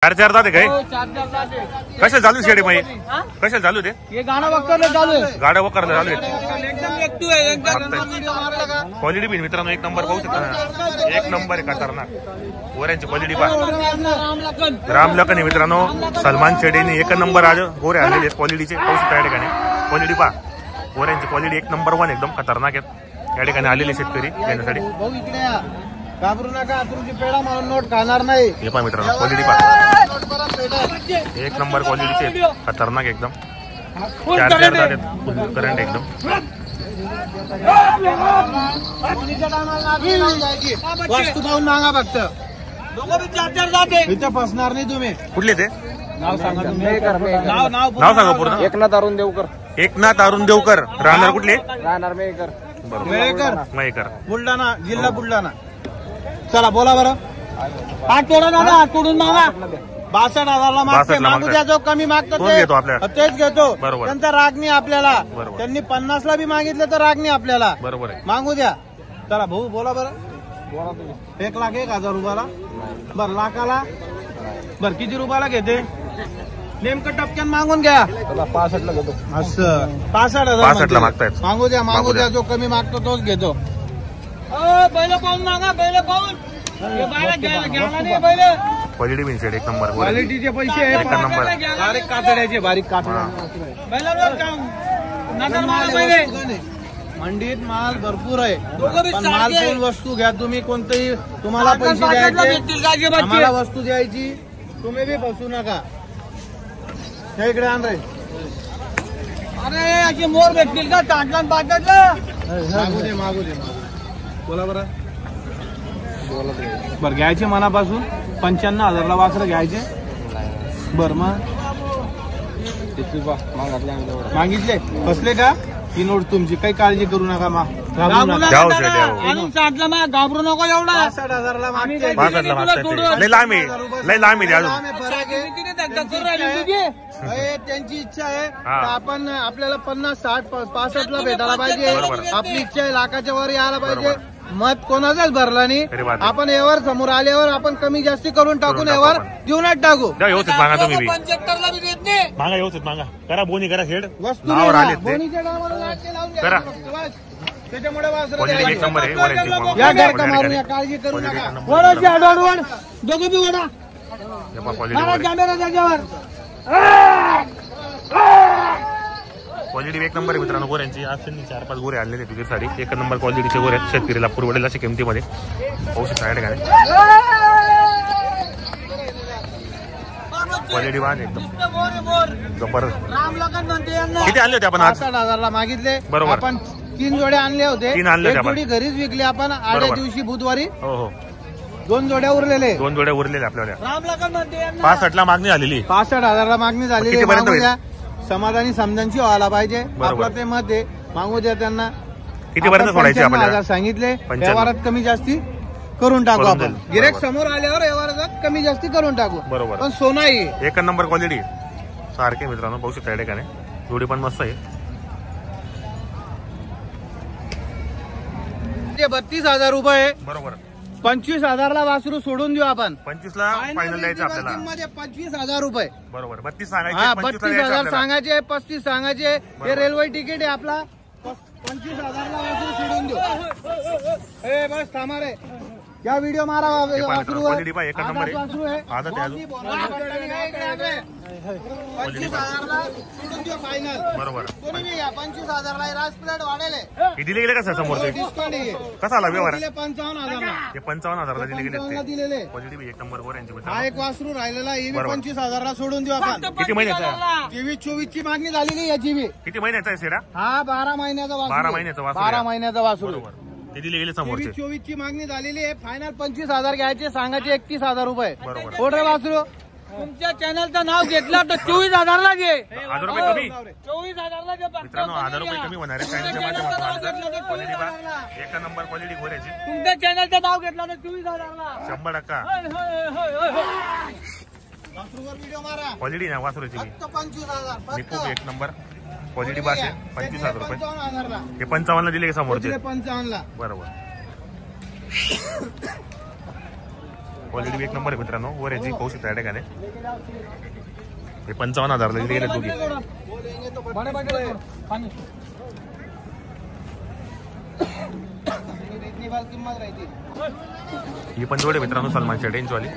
चार जाते काय कशा चालू शेडी माई कशा चालू ते गाणं वक्करला चालू आहे गाड्या वक्करला चालू आहे एकदम ऍक्टिव्ह आहे एकदम क्वालिटी बी मित्रांनो एक नंबर पाहू शकता एक नंबर आहे खतरनाक गोऱ्यांची क्वालिटी पहा राम लखन आहे मित्रांनो सलमान शेडीने एक नंबर आज गोरे आणलेले क्वालिटीचे पाहू शकता या ठिकाणी क्वालिटी पहा गोऱ्यांची क्वालिटी एक नंबर वन एकदम खतरनाक आहेत या ठिकाणी आलेले शेतकरी घेण्यासाठी घाबरू नका तुमची पेढा म्हणून नोट खाणार नाही हे पहा मित्रांनो क्वालिटी पहा एक नंबर क्वालिटीचे खतरनाक एकदम करंट एकदम वस्तू पाहून मागा फक्त इथे फसणार नाही तुम्ही कुठले ते नाव सांगा नाव सांगा पूर्ण एकनाथ अरुण देवकर एकनाथ अरुण देवकर राहणार कुठले राहणार मेकर मयेकर बुलढाणा जिल्हा बुलढाणा चला बोला बरं हात तोडा दादा हात तोडून मागा 62,000ला मागते मागू द्या जो कमी मागतो तेच घेतो त्यांचा राग नाही आपल्याला त्यांनी 50ला बी मागितलं तर राग नाही आपल्याला बरोबर मागू द्या चला भाऊ बोला बरं 1,01,000 रुपयाला बरं लाखाला बरं किती रुपयाला घेते नेमकं टपक्यान मागून घ्या 65ला घेतो असं 65,000 मागतायत मागू द्या जो कमी मागतो तोच घेतो बैल पाहून मागा बैल पाहून क्वालिटी बिन शेड एक नंबर क्वालिटीचे पैसे एक नंबर बारीक कातड्याचे बारीक कातड्या मंडीत माल भरपूर आहे पण माल कोण वस्तू घ्या तुम्ही कोणतेही तुम्हाला पैसे द्यायचे आम्हाला वस्तू द्यायची तुम्ही बी फसू नका हे इकडे आण रे अरे असे मोर भेटतील का ताटला मागू दे बोला बरं बरं घ्यायचे मनापासून 95,000ला वासरं घ्यायचे बर मग मागितले फसले का ही नोट तुमची काही काळजी करू नका घाबरू नको एवढा 65,000ला त्यांची इच्छा आहे आपण आपल्याला 50, 60, 65ला भेटायला पाहिजे आपली इच्छा आहे लाखाच्या वर यायला पाहिजे मत कोणाचाच भरला नाही आपण यावर समोर आल्यावर आपण कमी जास्ती करून टाकून यावर देऊनच टाकू व्यवस्थित मागा तुम्ही 75ला बी देत नाही मागा व्यवस्थित मागा करा बोनी करा हेड वस्तू बोनीच्या डावाला लाटके लावून घ्या त्याच्यामुळे या घरका मारून या काळजी करू नका वडाची आडवड दोघे बी वडा कॅमेरा त्याच्यावर क्वालिटी एक नंबर आहे मित्रांनो गोऱ्यांची आज त्यांनी 4-5 गोरे आणलेले तुझ्यासाठी एक नंबर क्वालिटीचे गोरे शेतकरीला पुरवडेल अशा किमतीमध्ये पाहू शकता या ठिकाणी क्वालिटी वाहन एकदम जबरदस्त किती आणले होते आपण 65,000ला मागितले बरोबर आपण 3 जोडे आणले होते 3 आणले होते जोडी घरीच विकली आपण आदल्या दिवशी बुधवारी हो 2 जोड्या उरलेले आपल्याला 65ला मागणी झालेली 65,000ला मागणी झालेली समाधानी समजांची व्हायला पाहिजे आपलं ते मत आहे मागू द्या त्यांना किती पर्यंत सोडायचे आपल्याला सांगितले व्यवहारात कमी जास्ती करून टाकू आपण गिरेक समोर आल्यावर व्यवहारात कमी जास्ती करून टाकू बरोबर पण सोनाई एक नंबर क्वालिटी सारखे मित्रांनो पाहू शकता या ठिकाणी जोडी पण मस्त आहे 32,000 रुपये बरोबर 25,000ला वासरू सोडून देऊ आपण 25ला फायनल द्यायचं आपल्याला 25,000 रुपये बरोबर 32 सांगायचे 32,000 सांगायचे 35 सांगायचे हे रेल्वे तिकीट आहे आपला 25,000ला वासरू सोडून देऊ बस थांबा रे या व्हिडिओ मारा वासरूवर एक नंबर वासरू आहे आदत आहे 25,000ला सोडून देऊ फायनल बरोबर 25,000ला राज प्लेट वाढेल हे दिले गेले का समोरचे कसा आला व्यवहार 55,000ला हे 55,000ला दिलेले क्वालिटी एक नंबर गोऱ्यांची हा एक वासरू राहिलेला हे 25,000ला सोडून देऊ आपण किती महिन्याचा 23-24 ची मागणी झालेली याची बी किती महिन्याचा आहे सेरा हा 12 महिन्याचा वासरू 12 महिन्याचा वासरू 12 महिन्याचा वासरू ते दिले गेले समोरचे 24 ची मागणी झालेली आहे फायनल 25,000 घ्यायचे सांगायचे 31,000 रुपये बरोबर कोठे वासरू तुमच्या चॅनलचं नाव घेतलं तर 24,000ला घे 1,000 रुपये कमी 24,000ला घे मित्रांनो 1,000 रुपये कमी होणार आहे चॅनलच्या माध्यमातून क्वालिटी बा एक नंबर क्वालिटी गोऱ्याची तुमच्या चॅनलचं नाव घेतलं तर 24,000ला 100% व्हिडिओ मारा क्वालिटी ना वासरूची 25,000 खूप एक नंबर क्वालिटी बास आहे 25,000 रुपये 55,000ला हे 55ला दिले समोरचे 55ला बरोबर क्वालिटी एक नंबर आहे मित्रांनो. गोऱ्याची पाहू शकता या ठिकाणी. हे 55,000 गेले दोघी. ही पण जोडे मित्रांनो सलमान शेट यांचीवाली.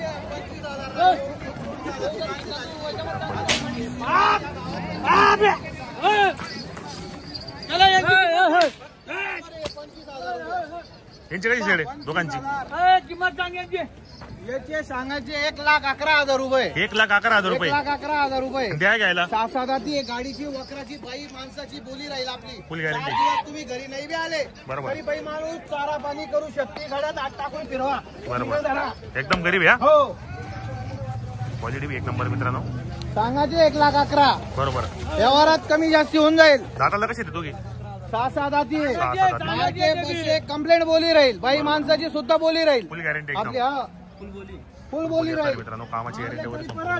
यांची कशी शेड आहे दोघांची? किंमत सांगायची याचे सांगायचे 1,11,000 रुपये. 1,11,000 रुपये. 1,11,000 रुपये द्या घ्यायला. 6-7 ती गाडीची वक्राची बाई माणसाची बोली राहील आपली. फुल गॅरंटी. तुम्ही घरी नाही बी आले बरोबर. तरी बाई माणूस चारा पाणी करू शकते. घरात आत टाकून फिरवा. बरोबर. एकदम गरीब आहे. हो क्वालिटी बी एक नंबर मित्रांनो. सांगायचे 1,11,000. बरोबर. व्यवहारात कमी जास्ती होऊन जाईल. दाताला कशी येते दोघी? 6-7 ती 6-7 कंप्लेंट बोली राहील. बाई माणसाची सुद्धा बोली राहील फुल गॅरंटी आपली. हा फुल बोली राहील मित्रांनो. कामाची गॅरंटी वगैरे संपूर्ण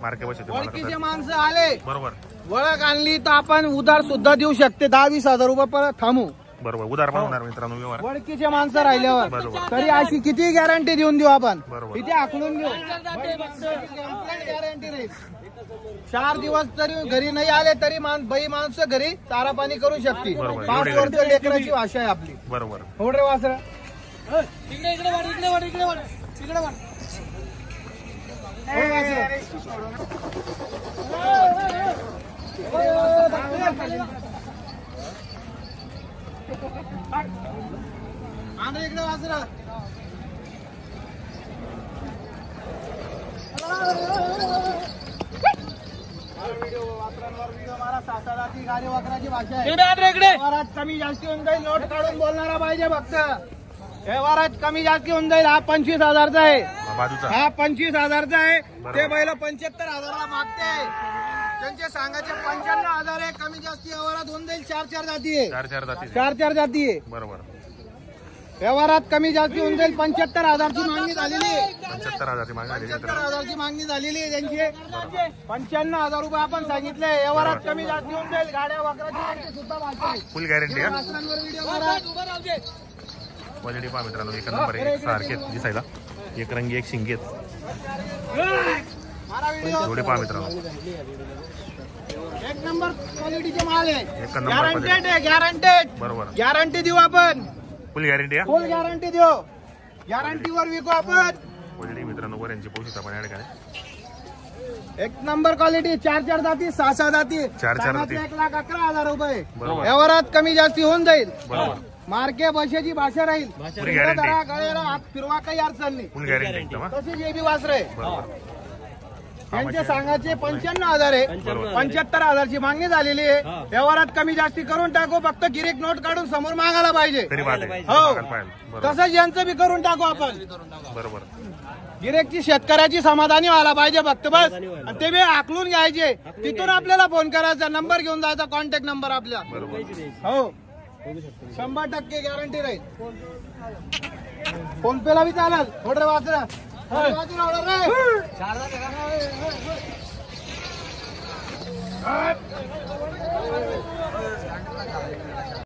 मार्के बसते. ओळखीचे माणसं आले बरोबर. ओळख आणली तर आपण उधार सुद्धा देऊ शकते. 10-20,000 रुपये परत थांबू. बरोबर. उधार पण होणार मित्रांनो व्यवहार. ओळखीचे माणसं राहिल्यावर बरोबर. तरी अशी किती गॅरंटी देऊन देऊ आपण. बरोबर. किती आखलून देऊ. गॅरंटी राहील. 4 दिवस तरी घरी नाही आले तरी बाई माणसं घरी चारा पाणी करू शकते. बरोबर. 5 वर्ष लेकराची भाषा आहे आपली. बरोबर. थोडे वासर इकडे वासरा गाडी वक्राची भाषा आहे. व्यवहारात कमी जास्ती होऊन जाईल. नोट काढून बोलणारा पाहिजे फक्त. व्यवहारात कमी जास्ती होऊन जाईल. हा 25,000चा आहे. बाजूचा हा 25,000चा आहे. बरोबर. ते बैल 75,000ला मागते. त्यांचे सांगायचे 55,000 आहे. कमी जास्ती व्यवहारात होऊन जाईल. 4-4 जाती आहे. 4-4 जाती. 4-4 जाती आहे. बरोबर. व्यवहारात कमी जास्ती होऊन जाईल. 75,000ची मागणी झालेली आहे. 75,000ची मागणी झालेली आहे. 75,000ची मागणी झालेली आहे त्यांची. 95,000 रुपये आपण सांगितले. व्यवहारात कमी जास्ती होऊन जाईल. गाड्या वाकराची सुद्धा भाषा फुल गॅरंटी आहे. व्हिडिओ करा. क्वालिटी पहा मित्रांनो. एक नंबर आहे. सारखेच दिसायला. एक रंगी एक शिंगेत मारा व्हिडिओ. जोडे पहा मित्रांनो. एक नंबर क्वालिटीचे माल आहे. एक नंबर गॅरंटेड आहे. गॅरंटेड. बरोबर. गॅरंटी देऊ आपण. फुल गॅरंटी आहे. फुल गॅरंटी देऊ. गॅरंटीवर विकू आपण. क्वालिटी मित्रांनो गोऱ्यांची पाहू शकता आपण या ठिकाणी. एक नंबर क्वालिटी. 4-4 जाती 6-6 जाती. 4-4 जाती. 1,11,000 रुपये. बरोबर. व्यवहारात कमी जास्ती होऊन जाईल. बरोबर. मार्के भाषेची भाषा राहील. फुल गॅरंटी. गळेला हात फिरवा काही अडचण नाही. फुल गॅरंटी एकदम. हा? तसेच हे बी वासरे. बरोबर. त्यांचे सांगायचे 95,000 आहे. 75,000ची मागणी झालेली आहे. व्यवहारात कमी जास्ती करून टाकू. फक्त गिरेक नोट काढून समोर मागायला पाहिजे. तरी बात आहे. हो. मागायला पाहिजे. बरोबर. तसंच यांचं बी करून टाकू आपण. बरोबर. गिरेकची शेतकऱ्याची समाधानी व्हायला पाहिजे फक्त बस. आणि ते बी आकलून घ्यायचे. तिथून आपल्याला फोन करायचा. नंबर घेऊन जायचा. कॉन्टॅक्ट नंबर आपला. हो 100% गॅरंटी राहील. फोन पेला बी चालेल. थोडं वाचरा.